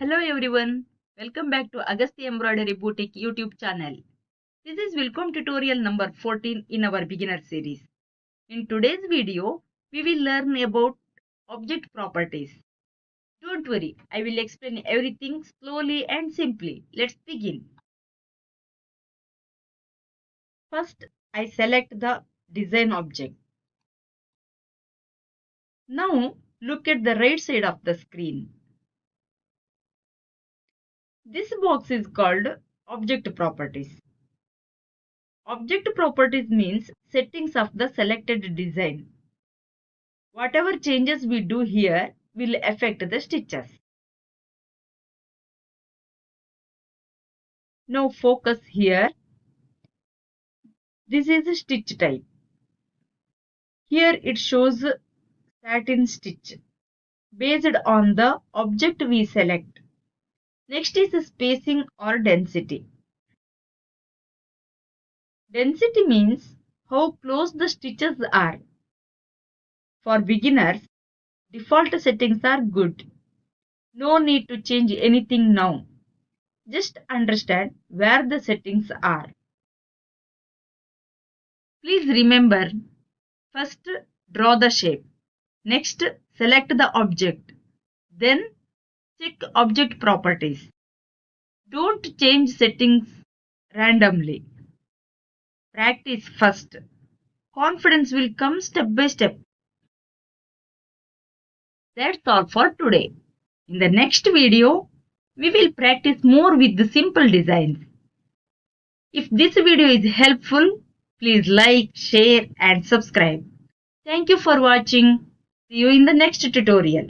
Hello everyone, welcome back to Agasthya Embroidery Boutique YouTube channel. This is Wilcom tutorial number 14 in our beginner series. In today's video, we will learn about object properties. Don't worry, I will explain everything slowly and simply. Let's begin. First, I select the design object. Now, look at the right side of the screen. This box is called object properties. Object properties means settings of the selected design. Whatever changes we do here will affect the stitches. Now focus here. This is a stitch type. Here it shows satin stitch based on the object we select. Next is spacing or density. Density means how close the stitches are. For beginners, default settings are good. No need to change anything now. Just understand where the settings are. Please remember, first draw the shape. Next, select the object. Then check object properties. Don't change settings randomly. Practice first. Confidence will come step by step. That's all for today. In the next video, we will practice more with the simple designs. If this video is helpful, please like, share and subscribe. Thank you for watching. See you in the next tutorial.